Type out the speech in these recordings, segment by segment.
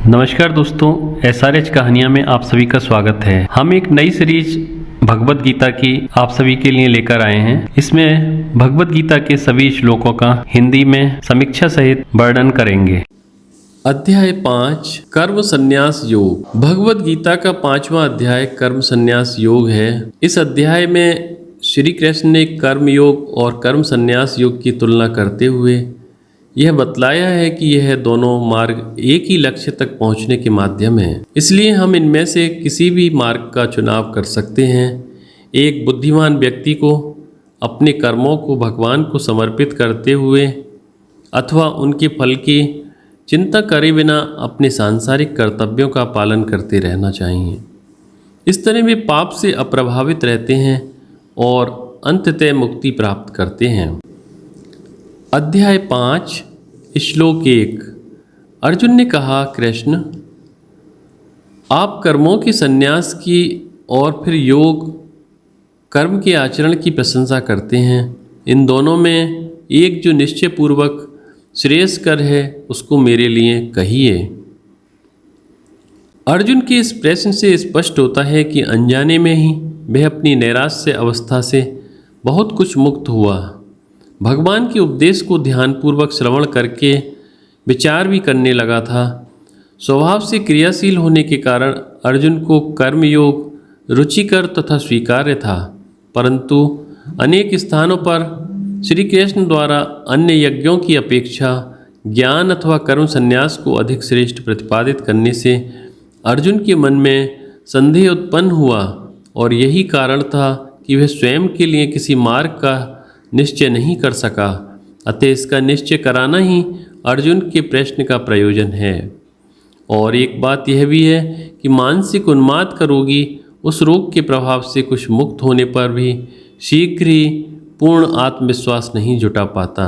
नमस्कार दोस्तों, SRH कहानियाँ में आप सभी का स्वागत है। हम एक नई सीरीज भगवत गीता की आप सभी के लिए लेकर आए हैं। इसमें भगवत गीता के सभी श्लोकों का हिंदी में समीक्षा सहित वर्णन करेंगे। अध्याय 5 कर्म संन्यास योग। भगवत गीता का 5वां अध्याय कर्म संन्यास योग है। इस अध्याय में श्री कृष्ण ने कर्म योग और कर्म संन्यास योग की तुलना करते हुए यह बतलाया है कि यह दोनों मार्ग एक ही लक्ष्य तक पहुंचने के माध्यम हैं। इसलिए हम इनमें से किसी भी मार्ग का चुनाव कर सकते हैं। एक बुद्धिमान व्यक्ति को अपने कर्मों को भगवान को समर्पित करते हुए अथवा उनके फल की चिंता करे बिना अपने सांसारिक कर्तव्यों का पालन करते रहना चाहिए। इस तरह वे पाप से अप्रभावित रहते हैं और अंततः मुक्ति प्राप्त करते हैं। अध्याय 5 श्लोक 1। अर्जुन ने कहा, कृष्ण, आप कर्मों के संन्यास की और फिर योग कर्म के आचरण की प्रशंसा करते हैं। इन दोनों में एक जो निश्चय पूर्वक श्रेयस्कर है उसको मेरे लिए कहिए। अर्जुन के इस प्रश्न से स्पष्ट होता है कि अनजाने में ही वह अपनी नैराश्य अवस्था से बहुत कुछ मुक्त हुआ। भगवान के उपदेश को ध्यानपूर्वक श्रवण करके विचार भी करने लगा था। स्वभाव से क्रियाशील होने के कारण अर्जुन को कर्मयोग रुचिकर तथा स्वीकार्य था, परंतु अनेक स्थानों पर श्री कृष्ण द्वारा अन्य यज्ञों की अपेक्षा ज्ञान अथवा कर्म संन्यास को अधिक श्रेष्ठ प्रतिपादित करने से अर्जुन के मन में संदेह उत्पन्न हुआ और यही कारण था कि वह स्वयं के लिए किसी मार्ग का निश्चय नहीं कर सका। अतः इसका निश्चय कराना ही अर्जुन के प्रश्न का प्रयोजन है। और एक बात यह भी है कि मानसिक उन्माद का रोगी उस रोग के प्रभाव से कुछ मुक्त होने पर भी शीघ्र ही पूर्ण आत्मविश्वास नहीं जुटा पाता।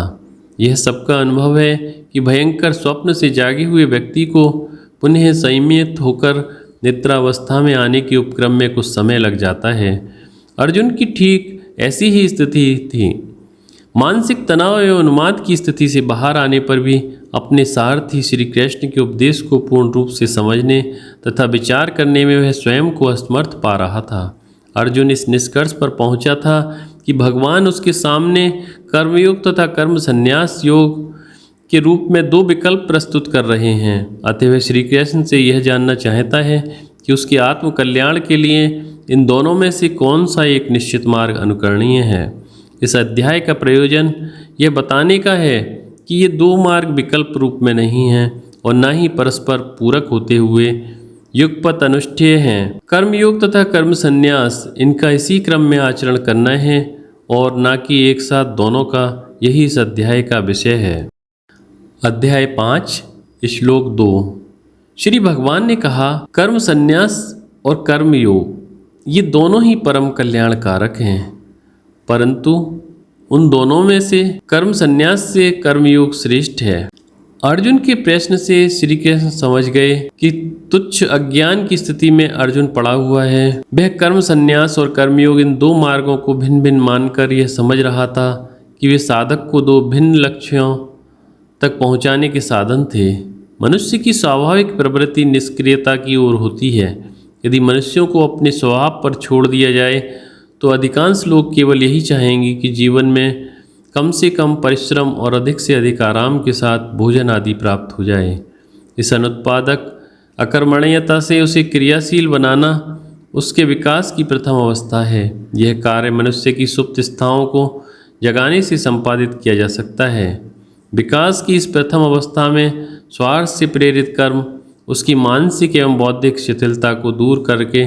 यह सबका अनुभव है कि भयंकर स्वप्न से जागे हुए व्यक्ति को पुनः संयमित होकर निद्रावस्था में आने के उपक्रम में कुछ समय लग जाता है। अर्जुन की ठीक ऐसी ही स्थिति थी। मानसिक तनाव एवं उन्माद की स्थिति से बाहर आने पर भी अपने सारथी श्री कृष्ण के उपदेश को पूर्ण रूप से समझने तथा विचार करने में वह स्वयं को असमर्थ पा रहा था। अर्जुन इस निष्कर्ष पर पहुंचा था कि भगवान उसके सामने कर्मयोग तथा कर्म संन्यास योग के रूप में दो विकल्प प्रस्तुत कर रहे हैं। अतः वह श्री कृष्ण से यह जानना चाहता है कि उसके आत्म कल्याण के लिए इन दोनों में से कौन सा एक निश्चित मार्ग अनुकरणीय है। इस अध्याय का प्रयोजन यह बताने का है कि ये दो मार्ग विकल्प रूप में नहीं हैं और न ही परस्पर पूरक होते हुए युगपत अनुष्ठेय हैं। कर्मयोग तथा कर्म संन्यास इनका इसी क्रम में आचरण करना है और न कि एक साथ दोनों का, यही इस अध्याय का विषय है। अध्याय 5 श्लोक 2। श्री भगवान ने कहा, कर्म संन्यास और कर्म योग ये दोनों ही परम कल्याणकारक हैं, परंतु उन दोनों में से कर्म संन्यास से कर्मयोग श्रेष्ठ है। अर्जुन के प्रश्न से श्री कृष्ण समझ गए कि तुच्छ अज्ञान की स्थिति में अर्जुन पड़ा हुआ है। वह कर्म संन्यास और कर्मयोग इन दो मार्गों को भिन्न भिन्न मानकर यह समझ रहा था कि वे साधक को दो भिन्न लक्ष्यों तक पहुंचाने के साधन थे। मनुष्य की स्वाभाविक प्रवृत्ति निष्क्रियता की ओर होती है। यदि मनुष्यों को अपने स्वभाव पर छोड़ दिया जाए तो अधिकांश लोग केवल यही चाहेंगे कि जीवन में कम से कम परिश्रम और अधिक से अधिक आराम के साथ भोजन आदि प्राप्त हो जाए। इस अनुत्पादक अकर्मण्यता से उसे क्रियाशील बनाना उसके विकास की प्रथम अवस्था है। यह कार्य मनुष्य की सुप्त अवस्थाओं को जगाने से संपादित किया जा सकता है। विकास की इस प्रथम अवस्था में स्वार्थ से प्रेरित कर्म उसकी मानसिक एवं बौद्धिक शिथिलता को दूर करके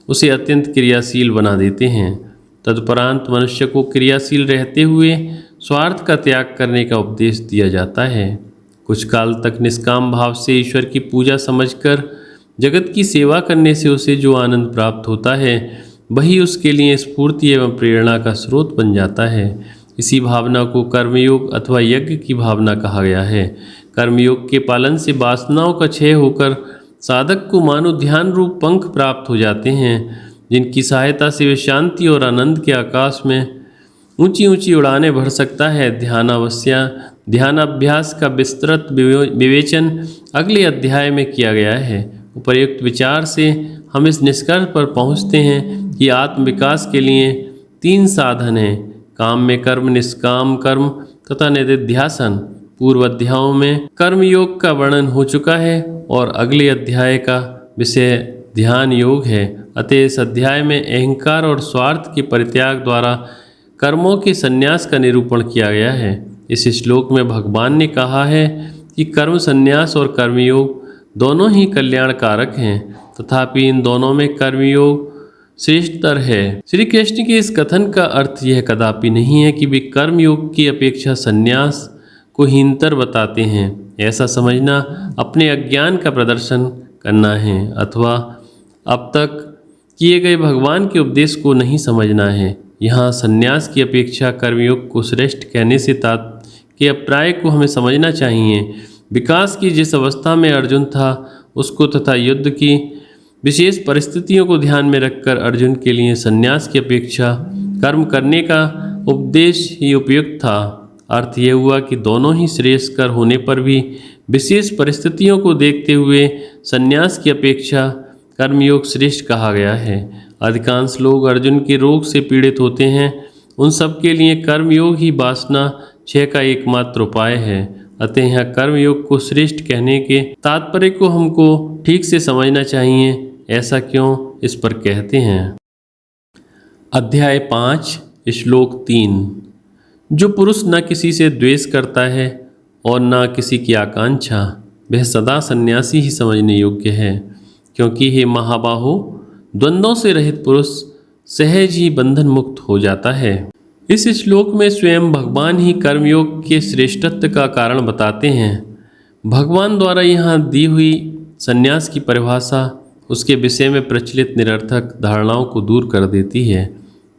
उसे अत्यंत क्रियाशील बना देते हैं। तदुपरांत मनुष्य को क्रियाशील रहते हुए स्वार्थ का त्याग करने का उपदेश दिया जाता है। कुछ काल तक निष्काम भाव से ईश्वर की पूजा समझकर जगत की सेवा करने से उसे जो आनंद प्राप्त होता है वही उसके लिए स्फूर्ति एवं प्रेरणा का स्रोत बन जाता है। इसी भावना को कर्मयोग अथवा यज्ञ की भावना कहा गया है। कर्मयोग के पालन से वासनाओं का क्षय होकर साधक को मानो ध्यान रूप पंख प्राप्त हो जाते हैं, जिनकी सहायता से वे शांति और आनंद के आकाश में ऊंची ऊंची उड़ानें भर सकता है। ध्यानावस्था ध्यानाभ्यास का विस्तृत विवेचन अगले अध्याय में किया गया है। उपर्युक्त विचार से हम इस निष्कर्ष पर पहुँचते हैं कि आत्म विकास के लिए 3 साधन हैं: काम में कर्म, निष्काम कर्म तथा निधिध्यासन। पूर्व अध्यायों में कर्मयोग का वर्णन हो चुका है और अगले अध्याय का विषय ध्यान योग है। अतः इस अध्याय में अहंकार और स्वार्थ के परित्याग द्वारा कर्मों के संन्यास का निरूपण किया गया है। इस श्लोक में भगवान ने कहा है कि कर्म संन्यास और कर्मयोग दोनों ही कल्याणकारक हैं, तथापि इन दोनों में कर्मयोग श्रेष्ठतर है। श्री कृष्ण के इस कथन का अर्थ यह कदापि नहीं है कि वे कर्मयोग की अपेक्षा संन्यास को हीनतर बताते हैं। ऐसा समझना अपने अज्ञान का प्रदर्शन करना है अथवा अब तक किए गए भगवान के उपदेश को नहीं समझना है। यहाँ संन्यास की अपेक्षा कर्मयोग को श्रेष्ठ कहने से के अभिप्राय को हमें समझना चाहिए। विकास की जिस अवस्था में अर्जुन था उसको तथा युद्ध की विशेष परिस्थितियों को ध्यान में रखकर अर्जुन के लिए संन्यास की अपेक्षा कर्म करने का उपदेश ही उपयुक्त था। अर्थ यह हुआ कि दोनों ही श्रेयस्कर होने पर भी विशेष परिस्थितियों को देखते हुए संन्यास की अपेक्षा कर्मयोग श्रेष्ठ कहा गया है। अधिकांश लोग अर्जुन के रोग से पीड़ित होते हैं, उन सब के लिए कर्मयोग ही वासना क्षय का एकमात्र उपाय है। अतः यहाँ कर्मयोग को श्रेष्ठ कहने के तात्पर्य को हमको ठीक से समझना चाहिए। ऐसा क्यों, इस पर कहते हैं। अध्याय 5 श्लोक 3। जो पुरुष न किसी से द्वेष करता है और न किसी की आकांक्षा, वह सदा सन्यासी ही समझने योग्य है, क्योंकि हे महाबाहो, द्वंद्वों से रहित पुरुष सहज ही बंधन मुक्त हो जाता है। इस श्लोक में स्वयं भगवान ही कर्मयोग के श्रेष्ठत्व का कारण बताते हैं। भगवान द्वारा यहाँ दी हुई संन्यास की परिभाषा उसके विषय में प्रचलित निरर्थक धारणाओं को दूर कर देती है।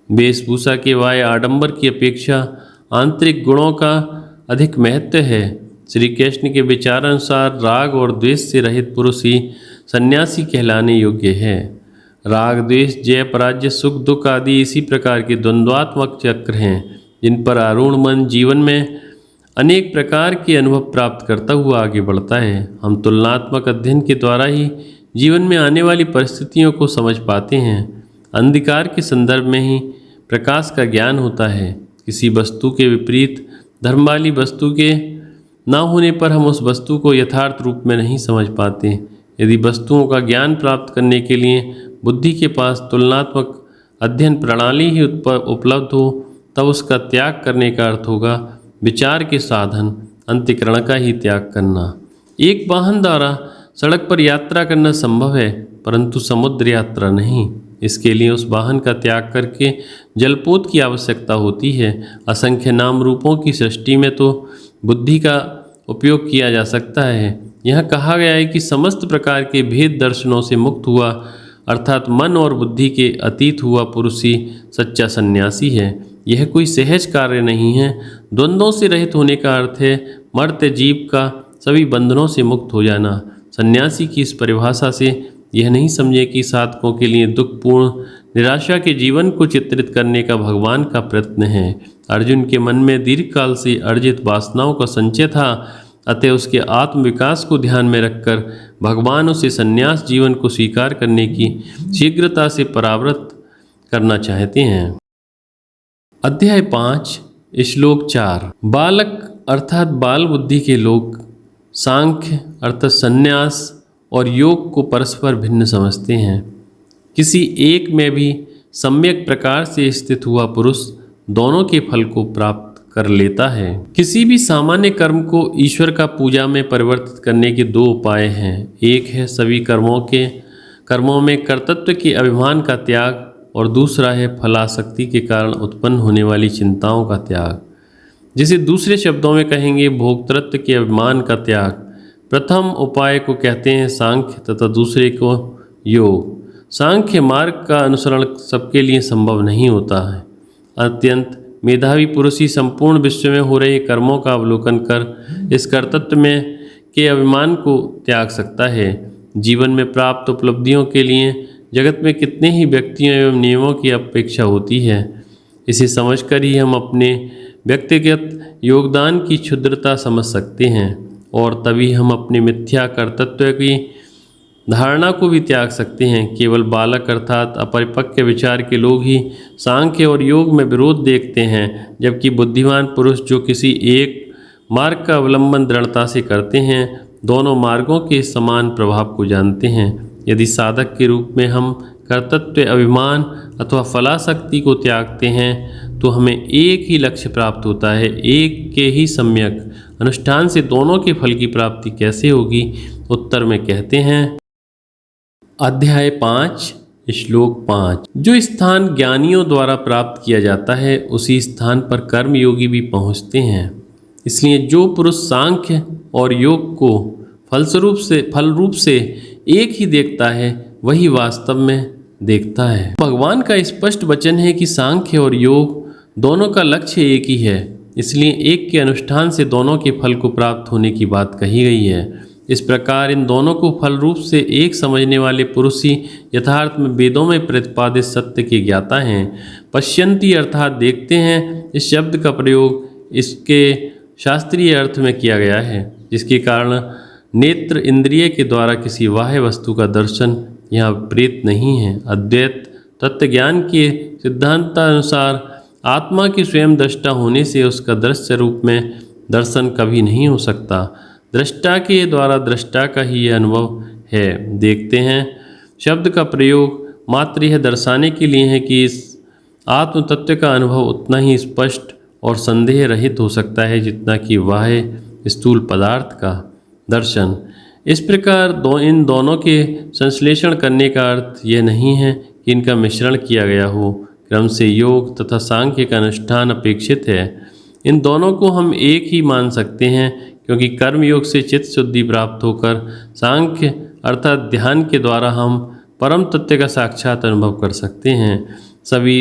वेशभूषा के बाह्य आडंबर की अपेक्षा आंतरिक गुणों का अधिक महत्व है। श्री कृष्ण के विचारानुसार राग और द्वेष से रहित पुरुष ही सन्यासी कहलाने योग्य है। राग, द्वेष, जय, पराजय, सुख, दुख आदि इसी प्रकार के द्वंद्वात्मक चक्र हैं, जिन पर आरूढ़ मन जीवन में अनेक प्रकार के अनुभव प्राप्त करता हुआ आगे बढ़ता है। हम तुलनात्मक अध्ययन के द्वारा ही जीवन में आने वाली परिस्थितियों को समझ पाते हैं। अंधकार के संदर्भ में ही प्रकाश का ज्ञान होता है। किसी वस्तु के विपरीत धर्म वाली वस्तु के न होने पर हम उस वस्तु को यथार्थ रूप में नहीं समझ पाते। यदि वस्तुओं का ज्ञान प्राप्त करने के लिए बुद्धि के पास तुलनात्मक अध्ययन प्रणाली ही उपलब्ध हो, तब उसका त्याग करने का अर्थ होगा विचार के साधन अंतःकरण का ही त्याग करना। एक वाहन द्वारा सड़क पर यात्रा करना संभव है, परंतु समुद्र यात्रा नहीं। इसके लिए उस वाहन का त्याग करके जलपोत की आवश्यकता होती है। असंख्य नाम रूपों की सृष्टि में तो बुद्धि का उपयोग किया जा सकता है। यह कहा गया है कि समस्त प्रकार के भेद दर्शनों से मुक्त हुआ, अर्थात मन और बुद्धि के अतीत हुआ पुरुष ही सच्चा सन्यासी है। यह कोई सहज कार्य नहीं है। द्वंद्वों से रहित होने का अर्थ है मर्त्य जीव का सभी बंधनों से मुक्त हो जाना। सन्यासी की इस परिभाषा से यह नहीं समझे कि साधकों के लिए दुखपूर्ण निराशा के जीवन को चित्रित करने का भगवान का प्रयत्न है। अर्जुन के मन में दीर्घकाल से अर्जित वासनाओं का संचय था, अतः उसके आत्म विकास को ध्यान में रखकर भगवान उसे संन्यास जीवन को स्वीकार करने की शीघ्रता से परावृत करना चाहते हैं। अध्याय 5 श्लोक 4। बालक अर्थात बाल बुद्धि के लोग सांख्य अर्थात संन्यास और योग को परस्पर भिन्न समझते हैं। किसी एक में भी सम्यक प्रकार से स्थित हुआ पुरुष दोनों के फल को प्राप्त कर लेता है। किसी भी सामान्य कर्म को ईश्वर का पूजा में परिवर्तित करने के 2 उपाय हैं। एक है सभी कर्मों में कर्तृत्व के अभिमान का त्याग और दूसरा है फलासक्ति के कारण उत्पन्न होने वाली चिंताओं का त्याग, जिसे दूसरे शब्दों में कहेंगे भोक्तृत्व के अभिमान का त्याग। प्रथम उपाय को कहते हैं सांख्य तथा दूसरे को योग। सांख्य मार्ग का अनुसरण सबके लिए संभव नहीं होता है। अत्यंत मेधावी पुरुष ही संपूर्ण विश्व में हो रहे कर्मों का अवलोकन कर इस कर्तृत्व में के अभिमान को त्याग सकता है। जीवन में प्राप्त उपलब्धियों के लिए जगत में कितने ही व्यक्तियों एवं नियमों की अपेक्षा होती है। इसे समझकर ही हम अपने व्यक्तिगत योगदान की क्षुद्रता समझ सकते हैं और तभी हम अपने मिथ्या कर्तृत्व की धारणा को भी त्याग सकते हैं। केवल बालक अर्थात अपरिपक्व विचार के लोग ही सांख्य और योग में विरोध देखते हैं, जबकि बुद्धिमान पुरुष जो किसी एक मार्ग का अवलंबन दृढ़ता से करते हैं, दोनों मार्गों के समान प्रभाव को जानते हैं। यदि साधक के रूप में हम कर्तृत्व अभिमान अथवा फलाशक्ति को त्यागते हैं तो हमें एक ही लक्ष्य प्राप्त होता है। एक के ही सम्यक अनुष्ठान से दोनों के फल की प्राप्ति कैसे होगी? उत्तर में कहते हैं अध्याय 5 श्लोक 5। जो स्थान ज्ञानियों द्वारा प्राप्त किया जाता है उसी स्थान पर कर्मयोगी भी पहुँचते हैं। इसलिए जो पुरुष सांख्य और योग को फल रूप से एक ही देखता है वही वास्तव में देखता है। भगवान का स्पष्ट वचन है कि सांख्य और योग दोनों का लक्ष्य एक ही है, इसलिए एक के अनुष्ठान से दोनों के फल को प्राप्त होने की बात कही गई है। इस प्रकार इन दोनों को फल रूप से एक समझने वाले पुरुष ही यथार्थ में वेदों में प्रतिपादित सत्य के ज्ञाता हैं। पश्यन्ति अर्थात देखते हैं, इस शब्द का प्रयोग इसके शास्त्रीय अर्थ में किया गया है, जिसके कारण नेत्र इंद्रिय के द्वारा किसी बाह्य वस्तु का दर्शन यहाँ विपरीत नहीं है। अद्वैत तत्व ज्ञान के सिद्धांतानुसार आत्मा के स्वयं दृष्टा होने से उसका दृश्य रूप में दर्शन कभी नहीं हो सकता। दृष्टा के द्वारा दृष्टा का ही यह अनुभव है। देखते हैं शब्द का प्रयोग मात्र यह दर्शाने के लिए है कि इस आत्म तत्व का अनुभव उतना ही स्पष्ट और संदेह रहित हो सकता है जितना कि बाह्य स्थूल पदार्थ का दर्शन। इस प्रकार इन दोनों के संश्लेषण करने का अर्थ यह नहीं है कि इनका मिश्रण किया गया हो। क्रम से योग तथा सांख्य का अनुष्ठान अपेक्षित है। इन दोनों को हम एक ही मान सकते हैं, क्योंकि कर्म योग से चित्त शुद्धि प्राप्त होकर सांख्य अर्थात ध्यान के द्वारा हम परम तत्व का साक्षात अनुभव कर सकते हैं। सभी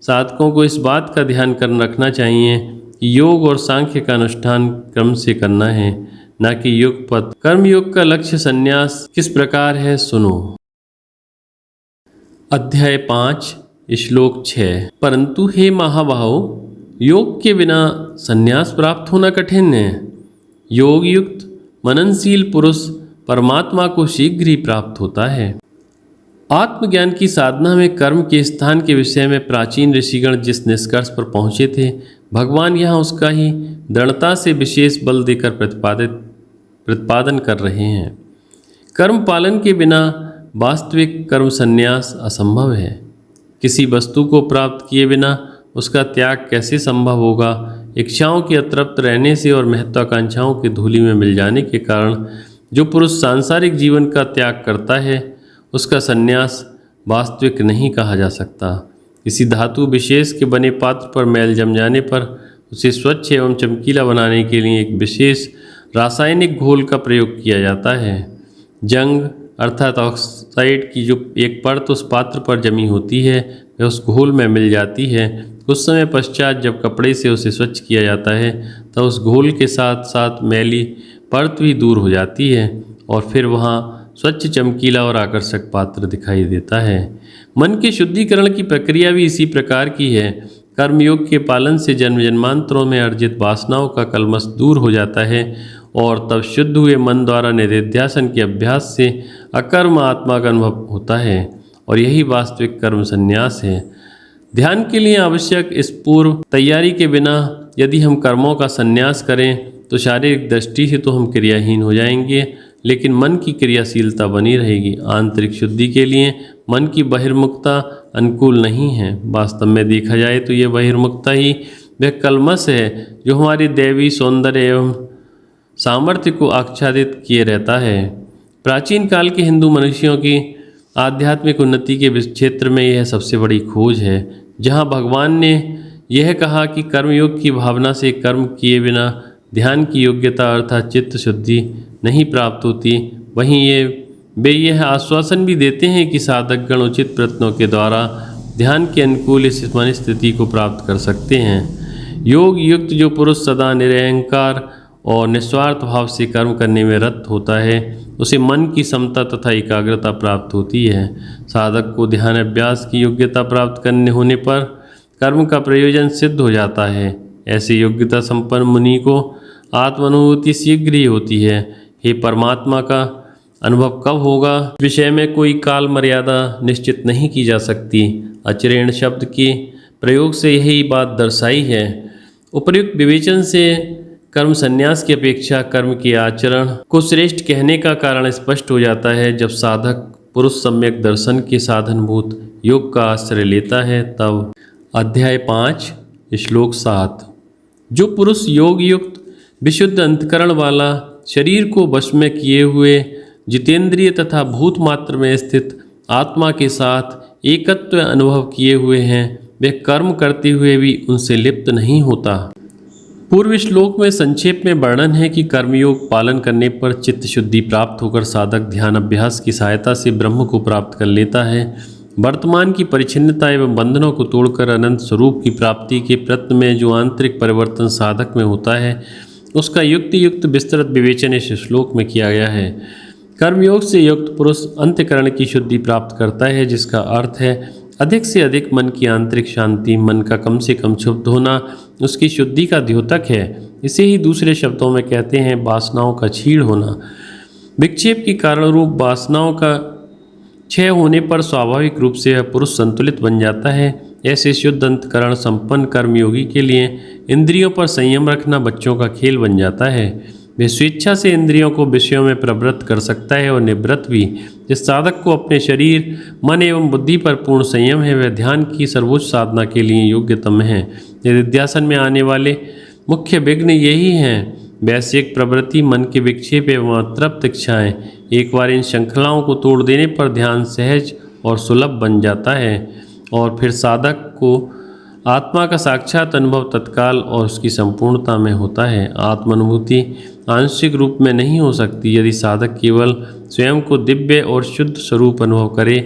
साधकों को इस बात का ध्यान रखना चाहिए कि योग और सांख्य का अनुष्ठान क्रम से करना है, न कि युगपत। कर्मयोग का लक्ष्य संन्यास किस प्रकार है सुनो। अध्याय 5 श्लोक 6। परंतु हे महाबाहो, योग के बिना संन्यास प्राप्त होना कठिन है। योग युक्त मननशील पुरुष परमात्मा को शीघ्र ही प्राप्त होता है। आत्मज्ञान की साधना में कर्म के स्थान के विषय में प्राचीन ऋषिगण जिस निष्कर्ष पर पहुँचे थे, भगवान यहाँ उसका ही दृढ़ता से विशेष बल देकर प्रतिपादन कर रहे हैं। कर्म पालन के बिना वास्तविक कर्म संन्यास असंभव है। किसी वस्तु को प्राप्त किए बिना उसका त्याग कैसे संभव होगा? इच्छाओं के अतृप्त रहने से और महत्वाकांक्षाओं की धूलि में मिल जाने के कारण जो पुरुष सांसारिक जीवन का त्याग करता है उसका संन्यास वास्तविक नहीं कहा जा सकता। किसी धातु विशेष के बने पात्र पर मैल जम जाने पर उसे स्वच्छ एवं चमकीला बनाने के लिए एक विशेष रासायनिक घोल का प्रयोग किया जाता है। जंग अर्थात ऑक्साइड की जो एक परत उस पात्र पर जमी होती है वह उस घोल में मिल जाती है। कुछ समय पश्चात जब कपड़े से उसे स्वच्छ किया जाता है तो उस घोल के साथ साथ मैली परत भी दूर हो जाती है और फिर वहाँ स्वच्छ चमकीला और आकर्षक पात्र दिखाई देता है। मन के शुद्धिकरण की प्रक्रिया भी इसी प्रकार की है। कर्मयोग के पालन से जन्म जन्मांतरों में अर्जित वासनाओं का कलमश दूर हो जाता है और तब शुद्ध हुए मन द्वारा निधिध्यासन के अभ्यास से अकर्म आत्मा का अनुभव होता है और यही वास्तविक कर्म संन्यास है। ध्यान के लिए आवश्यक इस पूर्व तैयारी के बिना यदि हम कर्मों का संन्यास करें तो शारीरिक दृष्टि से तो हम क्रियाहीन हो जाएंगे, लेकिन मन की क्रियाशीलता बनी रहेगी। आंतरिक शुद्धि के लिए मन की बहिर्मुखता अनुकूल नहीं है। वास्तव में देखा जाए तो यह बहिर्मुखता ही वह कलमश है जो हमारी दैवी सौंदर्य एवं सामर्थ्य को आच्छादित किए रहता है। प्राचीन काल के हिंदू मनुष्यों की आध्यात्मिक उन्नति के क्षेत्र में यह सबसे बड़ी खोज है। जहाँ भगवान ने यह कहा कि कर्मयोग की भावना से कर्म किए बिना ध्यान की योग्यता अर्थात चित्त शुद्धि नहीं प्राप्त होती, वहीं वे यह आश्वासन भी देते हैं कि साधकगण उचित प्रयत्नों के द्वारा ध्यान के अनुकूल इस मन स्थिति को प्राप्त कर सकते हैं। योग युक्त जो पुरुष सदा निरहंकार और निस्वार्थ भाव से कर्म करने में रत होता है उसे मन की समता तथा एकाग्रता प्राप्त होती है। साधक को ध्यान अभ्यास की योग्यता प्राप्त करने होने पर कर्म का प्रयोजन सिद्ध हो जाता है। ऐसे योग्यता संपन्न मुनि को आत्मानुभूति शीघ्र ही होती है। हे परमात्मा का अनुभव कब होगा, विषय में कोई काल मर्यादा निश्चित नहीं की जा सकती। अचिरेण शब्द के प्रयोग से यही बात दर्शाई है। उपर्युक्त विवेचन से कर्म संन्यास की अपेक्षा कर्म के आचरण को श्रेष्ठ कहने का कारण स्पष्ट हो जाता है। जब साधक पुरुष सम्यक दर्शन के साधनभूत योग का आश्रय लेता है तब। अध्याय 5 श्लोक 7। जो पुरुष योग युक्त विशुद्ध अंतकरण वाला, शरीर को वश में किए हुए, जितेंद्रिय तथा भूत मात्र में स्थित आत्मा के साथ एकत्व अनुभव किए हुए हैं, वह कर्म करते हुए भी उनसे लिप्त नहीं होता। पूर्व श्लोक में संक्षेप में वर्णन है कि कर्मयोग पालन करने पर चित्त शुद्धि प्राप्त होकर साधक ध्यान अभ्यास की सहायता से ब्रह्म को प्राप्त कर लेता है। वर्तमान की परिच्छिन्नता एवं बंधनों को तोड़कर अनंत स्वरूप की प्राप्ति के प्रयत्न में जो आंतरिक परिवर्तन साधक में होता है, उसका युक्त विस्तृत विवेचन इस श्लोक में किया गया है। कर्मयोग से युक्त पुरुष अंतःकरण की शुद्धि प्राप्त करता है, जिसका अर्थ है अधिक से अधिक मन की आंतरिक शांति। मन का कम से कम क्षुब्ध होना उसकी शुद्धि का द्योतक है। इसे ही दूसरे शब्दों में कहते हैं वासनाओं का क्षीण होना। विक्षेप के कारण रूप वासनाओं का क्षय होने पर स्वाभाविक रूप से यह पुरुष संतुलित बन जाता है। ऐसे शुद्ध अंतकरण संपन्न कर्मयोगी के लिए इंद्रियों पर संयम रखना बच्चों का खेल बन जाता है। वह स्वेच्छा से इंद्रियों को विषयों में प्रवृत्त कर सकता है और निवृत्त भी। जिस साधक को अपने शरीर, मन एवं बुद्धि पर पूर्ण संयम है, वह ध्यान की सर्वोच्च साधना के लिए योग्यतम है। निधिध्यासन में आने वाले मुख्य विघ्न यही हैं। वैश्विक प्रवृत्ति, मन के विक्षेप एवं अतृप्त इच्छाएं। एक बार इन श्रृंखलाओं को तोड़ देने पर ध्यान सहज और सुलभ बन जाता है और फिर साधक को आत्मा का साक्षात अनुभव तत्काल और उसकी संपूर्णता में होता है। आत्मानुभूति आंशिक रूप में नहीं हो सकती। यदि साधक केवल स्वयं को दिव्य और शुद्ध स्वरूप अनुभव करे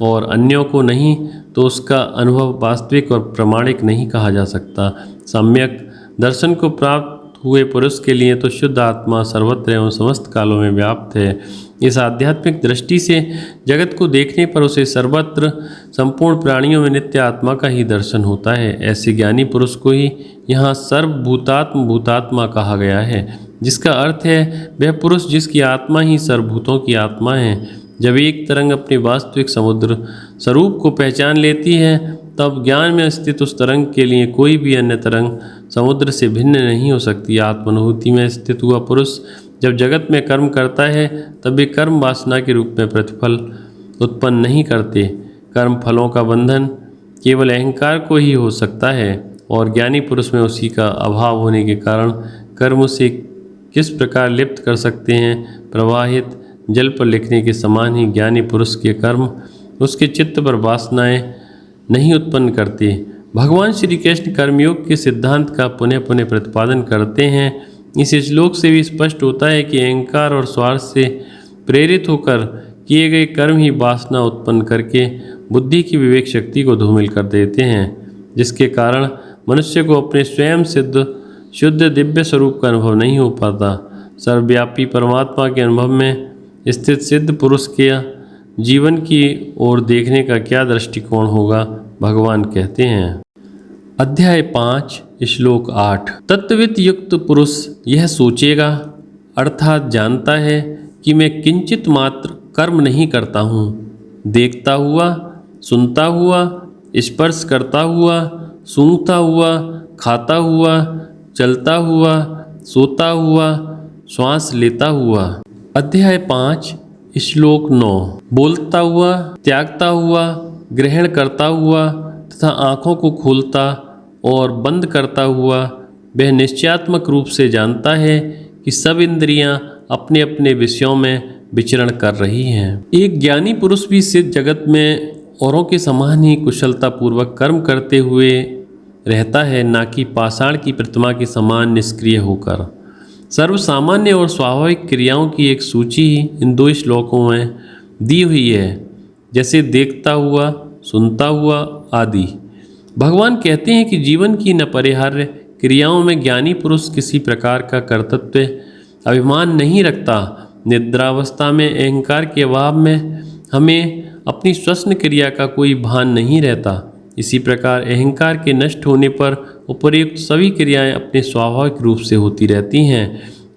और अन्यों को नहीं, तो उसका अनुभव वास्तविक और प्रामाणिक नहीं कहा जा सकता। सम्यक दर्शन को प्राप्त हुए पुरुष के लिए तो शुद्ध आत्मा सर्वत्र एवं समस्त कालों में व्याप्त है। इस आध्यात्मिक दृष्टि से जगत को देखने पर उसे सर्वत्र संपूर्ण प्राणियों में नित्य आत्मा का ही दर्शन होता है। ऐसे ज्ञानी पुरुष को ही यहाँ सर्वभूतात्म भूतात्मा कहा गया है, जिसका अर्थ है वह पुरुष जिसकी आत्मा ही सर्वभूतों की आत्मा है। जब एक तरंग अपने वास्तविक समुद्र स्वरूप को पहचान लेती है, तब ज्ञान में स्थित उस तरंग के लिए कोई भी अन्य तरंग समुद्र से भिन्न नहीं हो सकती। आत्मानुभूति में स्थित हुआ पुरुष जब जगत में कर्म करता है, तब वे कर्म वासना के रूप में प्रतिफल उत्पन्न नहीं करते। कर्म फलों का बंधन केवल अहंकार को ही हो सकता है और ज्ञानी पुरुष में उसी का अभाव होने के कारण कर्म उसे किस प्रकार लिप्त कर सकते हैं। प्रवाहित जल पर लिखने के समान ही ज्ञानी पुरुष के कर्म उसके चित्त पर वासनाएं नहीं उत्पन्न करते। भगवान श्री कृष्ण कर्मयोग के सिद्धांत का पुनः पुनः प्रतिपादन करते हैं। इस श्लोक से भी स्पष्ट होता है कि अहंकार और स्वार्थ से प्रेरित होकर किए गए कर्म ही वासना उत्पन्न करके बुद्धि की विवेक शक्ति को धूमिल कर देते हैं, जिसके कारण मनुष्य को अपने स्वयं सिद्ध शुद्ध दिव्य स्वरूप का अनुभव नहीं हो पाता। सर्वव्यापी परमात्मा के अनुभव में स्थित सिद्ध पुरुष के जीवन की ओर देखने का क्या दृष्टिकोण होगा, भगवान कहते हैं। अध्याय 5 श्लोक 8। तत्वविद युक्त पुरुष यह सोचेगा, अर्थात जानता है कि मैं किंचित मात्र कर्म नहीं करता हूँ। देखता हुआ, सुनता हुआ, स्पर्श करता हुआ, सूंघता हुआ, खाता हुआ, चलता हुआ, सोता हुआ, श्वास लेता हुआ। अध्याय 5 श्लोक 9। बोलता हुआ, त्यागता हुआ, ग्रहण करता हुआ तथा आँखों को खोलता और बंद करता हुआ वह निश्चयात्मक रूप से जानता है कि सब इंद्रियां अपने अपने विषयों में विचरण कर रही हैं। एक ज्ञानी पुरुष भी सिद्ध जगत में औरों के समान ही कुशलतापूर्वक कर्म करते हुए रहता है, ना कि पाषाण की प्रतिमा के समान निष्क्रिय होकर। सर्वसामान्य और स्वाभाविक क्रियाओं की एक सूची ही इन 2 श्लोकों में दी हुई है, जैसे देखता हुआ, सुनता हुआ आदि। भगवान कहते हैं कि जीवन की न अपरिहार्य क्रियाओं में ज्ञानी पुरुष किसी प्रकार का कर्तृत्व अभिमान नहीं रखता। निद्रावस्था में अहंकार के अभाव में हमें अपनी श्वसन क्रिया का कोई भान नहीं रहता। इसी प्रकार अहंकार के नष्ट होने पर उपर्युक्त सभी क्रियाएं अपने स्वाभाविक रूप से होती रहती हैं,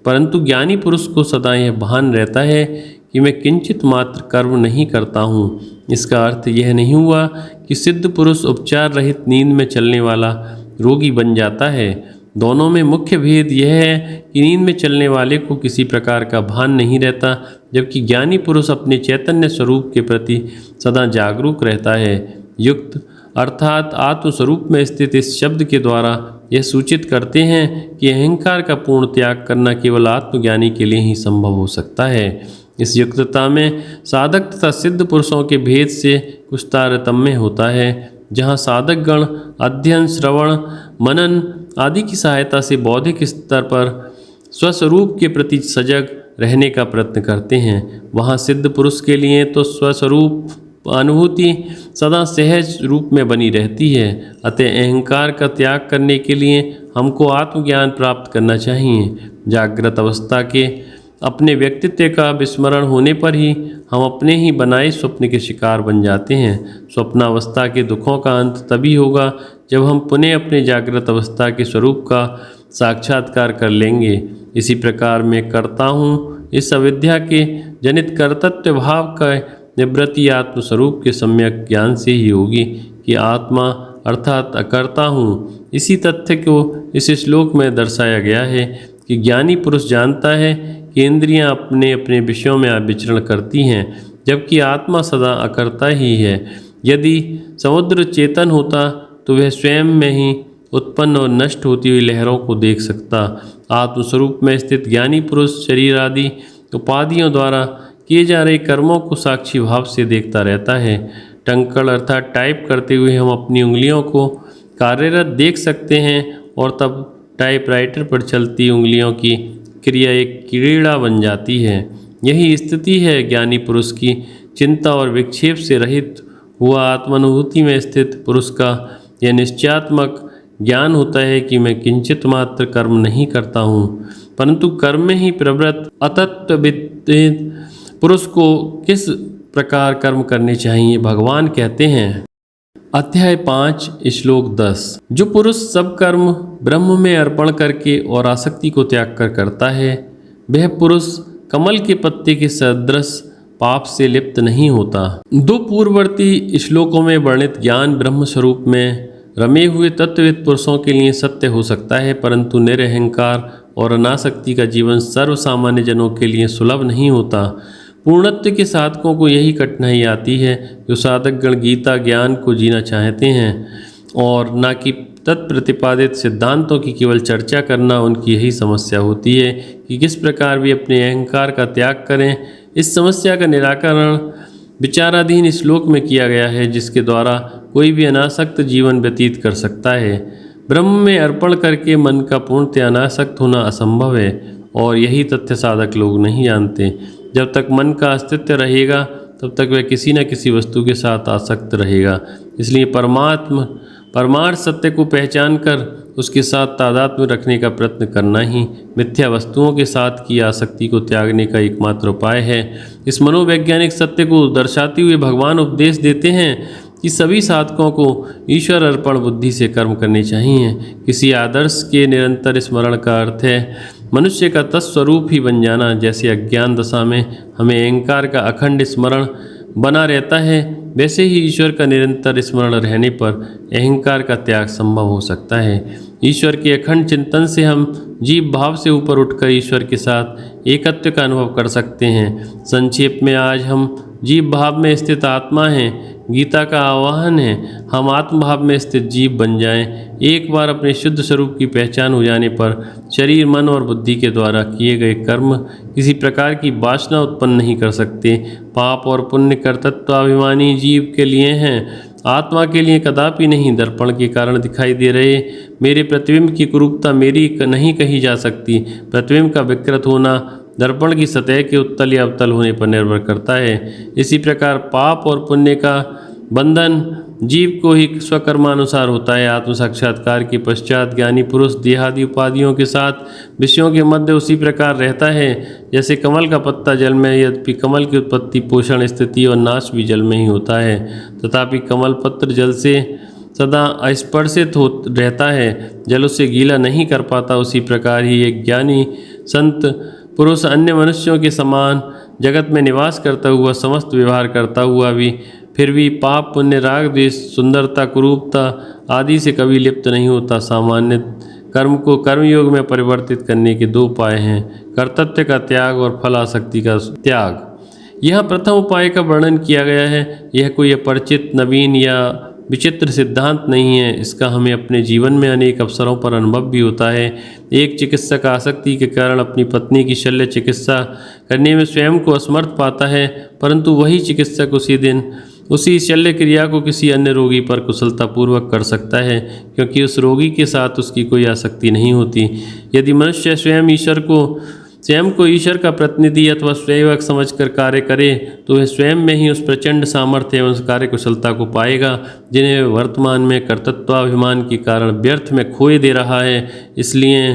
परंतु ज्ञानी पुरुष को सदा यह भान रहता है कि मैं किंचित मात्र कर्म नहीं करता हूँ। इसका अर्थ यह नहीं हुआ कि सिद्ध पुरुष उपचार रहित नींद में चलने वाला रोगी बन जाता है। दोनों में मुख्य भेद यह है कि नींद में चलने वाले को किसी प्रकार का भान नहीं रहता, जबकि ज्ञानी पुरुष अपने चैतन्य स्वरूप के प्रति सदा जागरूक रहता है। युक्त अर्थात आत्मस्वरूप में स्थित इस शब्द के द्वारा यह सूचित करते हैं कि अहंकार का पूर्ण त्याग करना केवल आत्मज्ञानी के लिए ही संभव हो सकता है। इस युक्तता में साधक तथा सिद्ध पुरुषों के भेद से कुछ तारतम्य होता है। जहाँ साधक गण अध्ययन, श्रवण, मनन आदि की सहायता से बौद्धिक स्तर पर स्वस्वरूप के प्रति सजग रहने का प्रयत्न करते हैं, वहाँ सिद्ध पुरुष के लिए तो स्वस्वरूप अनुभूति सदा सहज रूप में बनी रहती है। अतः अहंकार का त्याग करने के लिए हमको आत्मज्ञान प्राप्त करना चाहिए। जागृत अवस्था के अपने व्यक्तित्व का विस्मरण होने पर ही हम अपने ही बनाए स्वप्न के शिकार बन जाते हैं। स्वप्नावस्था के दुखों का अंत तभी होगा जब हम पुनः अपने जागृत अवस्था के स्वरूप का साक्षात्कार कर लेंगे। इसी प्रकार मैं करता हूँ इस अविद्या के जनित कर्तृत्व भाव का निवृत्ति आत्मस्वरूप के सम्यक ज्ञान से ही होगी कि आत्मा अर्थात अकर्ता हूँ। इसी तथ्य को इस श्लोक में दर्शाया गया है कि ज्ञानी पुरुष जानता है कि इंद्रियां अपने अपने विषयों में विचरण करती हैं, जबकि आत्मा सदा अकर्ता ही है। यदि समुद्र चेतन होता तो वह स्वयं में ही उत्पन्न और नष्ट होती हुई लहरों को देख सकता। आत्मस्वरूप में स्थित ज्ञानी पुरुष शरीर आदि उपाधियों द्वारा किए जा रहे कर्मों को साक्षी भाव से देखता रहता है। टंकल अर्थात टाइप करते हुए हम अपनी उंगलियों को कार्यरत देख सकते हैं और तब टाइपराइटर पर चलती उंगलियों की क्रिया एक क्रीड़ा बन जाती है। यही स्थिति है ज्ञानी पुरुष की। चिंता और विक्षेप से रहित हुआ आत्मानुभूति में स्थित पुरुष का यह निश्चयात्मक ज्ञान होता है कि मैं किंचित मात्र कर्म नहीं करता हूँ, परंतु कर्म में ही प्रवृत्त अतत्वविद पुरुष को किस प्रकार कर्म करने चाहिए भगवान कहते हैं। अध्याय 5 श्लोक 10। जो पुरुष सब कर्म ब्रह्म में अर्पण करके और आसक्ति को त्याग कर करता है, वह पुरुष कमल के पत्ते के सदृश पाप से लिप्त नहीं होता। दो पूर्ववर्ती श्लोकों में वर्णित ज्ञान ब्रह्म स्वरूप में रमे हुए तत्वविद पुरुषों के लिए सत्य हो सकता है, परंतु निरअहंकार और अनासक्ति का जीवन सर्वसामान्य जनों के लिए सुलभ नहीं होता। पूर्णत्व के साधकों को यही कठिनाई आती है जो साधकगण गीता ज्ञान को जीना चाहते हैं और न कि तत्प्रतिपादित सिद्धांतों की केवल चर्चा करना उनकी यही समस्या होती है कि किस प्रकार वे अपने अहंकार का त्याग करें। इस समस्या का निराकरण विचाराधीन श्लोक में किया गया है, जिसके द्वारा कोई भी अनासक्त जीवन व्यतीत कर सकता है। ब्रह्म में अर्पण करके मन का पूर्णतः अनासक्त होना असंभव है और यही तथ्य साधक लोग नहीं जानते। जब तक मन का अस्तित्व रहेगा तब तक वह किसी न किसी वस्तु के साथ आसक्त रहेगा। इसलिए परमार्थ सत्य को पहचान कर उसके साथ तादात्म्य रखने का प्रयत्न करना ही मिथ्या वस्तुओं के साथ की आसक्ति को त्यागने का एकमात्र उपाय है। इस मनोवैज्ञानिक सत्य को दर्शाते हुए भगवान उपदेश देते हैं कि सभी साधकों को ईश्वर अर्पण बुद्धि से कर्म करने चाहिए। किसी आदर्श के निरंतर स्मरण का अर्थ है मनुष्य का तत्स्वरूप ही बन जाना। जैसे अज्ञान दशा में हमें अहंकार का अखंड स्मरण बना रहता है, वैसे ही ईश्वर का निरंतर स्मरण रहने पर अहंकार का त्याग संभव हो सकता है। ईश्वर के अखंड चिंतन से हम जीव भाव से ऊपर उठकर ईश्वर के साथ एकत्व का अनुभव कर सकते हैं। संक्षेप में आज हम जीव भाव में स्थित आत्मा हैं। गीता का आह्वान है हम आत्मभाव में स्थित जीव बन जाएं। एक बार अपने शुद्ध स्वरूप की पहचान हो जाने पर शरीर, मन और बुद्धि के द्वारा किए गए कर्म किसी प्रकार की वासना उत्पन्न नहीं कर सकते। पाप और पुण्य कर्तृत्वाभिमानी जीव के लिए हैं, आत्मा के लिए कदापि नहीं। दर्पण के कारण दिखाई दे रहे मेरे प्रतिबिंब की कुरूपता मेरी नहीं कही जा सकती। प्रतिबिंब का विकृत होना दर्पण की सतह के उत्तल या अवतल होने पर निर्भर करता है। इसी प्रकार पाप और पुण्य का बंधन जीव को ही स्वकर्मानुसार होता है। आत्म साक्षात्कार के पश्चात ज्ञानी पुरुष देहादि उपाधियों के साथ विषयों के मध्य उसी प्रकार रहता है जैसे कमल का पत्ता जल में। यद्यपि कमल की उत्पत्ति, पोषण, स्थिति और नाश भी जल में ही होता है, तथापि कमल पत्र जल से सदा अस्पर्शित हो रहता है, जल उसे गीला नहीं कर पाता, उसी प्रकार ही एक ज्ञानी संत पुरुष अन्य मनुष्यों के समान जगत में निवास करता हुआ समस्त व्यवहार करता हुआ भी फिर भी पाप पुण्य राग द्वेष सुंदरता कुरूपता आदि से कभी लिप्त नहीं होता। सामान्य कर्म को कर्मयोग में परिवर्तित करने के दो उपाय हैं, कर्तव्य का त्याग और फल आसक्ति का त्याग। यहाँ प्रथम उपाय का वर्णन किया गया है। यह कोई अपरिचित नवीन या विचित्र सिद्धांत नहीं है, इसका हमें अपने जीवन में अनेक अवसरों पर अनुभव भी होता है। एक चिकित्सक आसक्ति के कारण अपनी पत्नी की शल्य चिकित्सा करने में स्वयं को असमर्थ पाता है, परंतु वही चिकित्सक उसी दिन उसी शल्य क्रिया को किसी अन्य रोगी पर कुशलतापूर्वक कर सकता है, क्योंकि उस रोगी के साथ उसकी कोई आसक्ति नहीं होती। यदि मनुष्य स्वयं को ईश्वर का प्रतिनिधि अथवा सेवक समझकर कार्य करे तो वह स्वयं में ही उस प्रचंड सामर्थ्य एवं कार्य कुशलता को पाएगा जिन्हें वर्तमान में कर्तृत्वाभिमान के कारण व्यर्थ में खोए दे रहा है। इसलिए